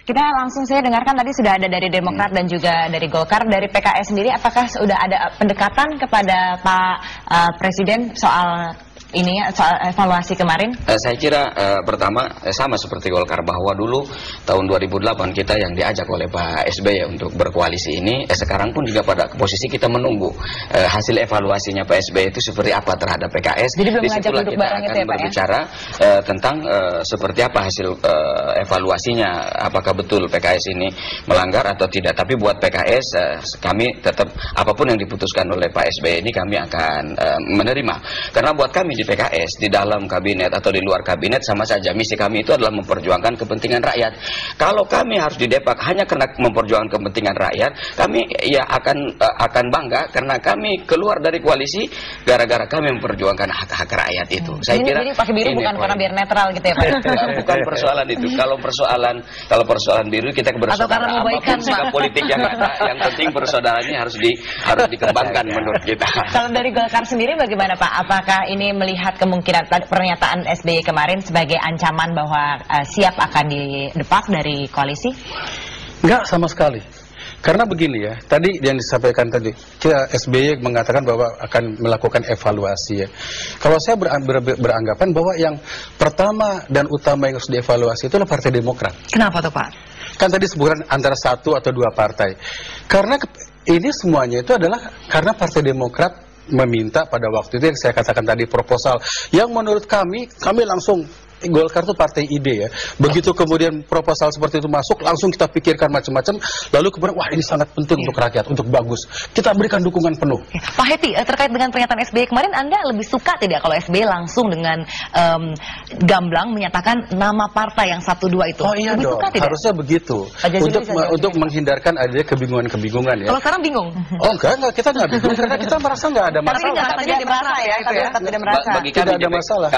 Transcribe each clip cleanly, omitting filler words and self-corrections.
Kita langsung saya dengarkan tadi sudah ada dari Demokrat dan juga dari Golkar. Dari PKS sendiri, apakah sudah ada pendekatan kepada Pak Presiden soal ini, soal evaluasi kemarin? Saya kira pertama sama seperti Golkar, bahwa dulu tahun 2008 kita yang diajak oleh Pak SBY untuk berkoalisi ini, sekarang pun juga pada posisi kita menunggu hasil evaluasinya Pak SBY itu seperti apa terhadap PKS. Jadi belum mengajak disitulah duduk kita bareng akan itu ya, Pak, berbicara tentang seperti apa hasil evaluasinya, apakah betul PKS ini melanggar atau tidak. Tapi buat PKS kami tetap apapun yang diputuskan oleh Pak SBY ini kami akan menerima, karena buat kami di PKS, di dalam kabinet atau di luar kabinet sama saja. Misi kami itu adalah memperjuangkan kepentingan rakyat. Kalau kami harus didepak hanya karena memperjuangkan kepentingan rakyat, kami ya akan bangga karena kami keluar dari koalisi gara-gara kami memperjuangkan hak-hak rakyat itu. Saya kira jadi pakai biru bukan karena biar netral gitu ya, Pak? Bukan persoalan itu. Kalau persoalan biru kita bersaudara, apapun sikap politik yang ada, yang penting persaudaranya harus dikembangkan menurut kita. Kalau dari Golkar sendiri bagaimana, Pak? Apakah ini melihat kemungkinan pernyataan SBY kemarin sebagai ancaman bahwa siap akan didepak dari koalisi? Enggak sama sekali. Karena begini ya, tadi yang disampaikan tadi, SBY mengatakan bahwa akan melakukan evaluasi ya. Kalau saya beranggapan bahwa yang pertama dan utama yang harus dievaluasi itu adalah Partai Demokrat. Kenapa tuh, Pak? Kan tadi sebutkan antara satu atau dua partai. Karena ini semuanya itu adalah karena Partai Demokrat meminta pada waktu itu yang saya katakan tadi proposal yang menurut kami langsung, Golkar itu partai ide ya. Begitu kemudian proposal seperti itu masuk, langsung kita pikirkan macam-macam, lalu kemudian wah ini sangat penting untuk rakyat, untuk bagus. Kita berikan dukungan penuh. Pak Happy, terkait dengan pernyataan SBY kemarin, Anda lebih suka tidak kalau SBY langsung dengan gamblang menyatakan nama partai yang 1-2 itu? Oh iya lebih dong, suka tidak? harusnya begitu. Untuk menghindarkan adanya kebingungan-kebingungan ya. Kalau sekarang bingung? Oh enggak, kita nggak bingung karena kita merasa nggak ada masalah. Tapi tidak merasa ya, itu ya.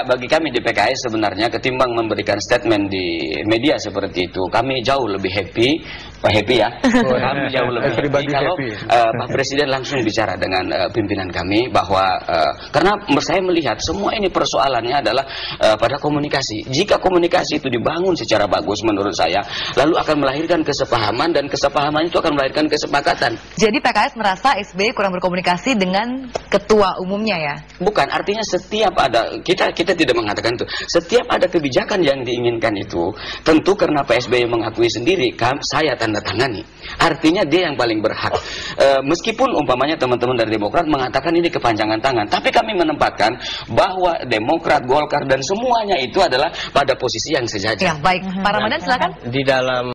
Bagi kami di PKS sebenarnya ketimbang memberikan statement di media seperti itu, kami jauh lebih happy, Pak Happy ya. Kami jauh lebih happy kalau Pak Presiden langsung bicara dengan pimpinan kami bahwa karena saya melihat semua ini persoalannya adalah pada komunikasi. Jika komunikasi itu dibangun secara bagus menurut saya, lalu akan melahirkan kesepahaman dan kesepahaman itu akan melahirkan kesepakatan. Jadi PKS merasa SBY kurang berkomunikasi dengan ketua umumnya ya? Bukan, artinya setiap ada, kita tidak mengatakan itu. Setiap ada kebijakan yang diinginkan itu, tentu karena Pak SBY mengakui sendiri, saya tanda tangani. Artinya dia yang paling berhak. Meskipun umpamanya teman-teman dari Demokrat mengatakan ini kepanjangan tangan, tapi kami menempatkan bahwa Demokrat, Golkar dan semuanya itu adalah pada posisi yang sejajar. Ya, baik. Pak Ramadan silakan. Di dalam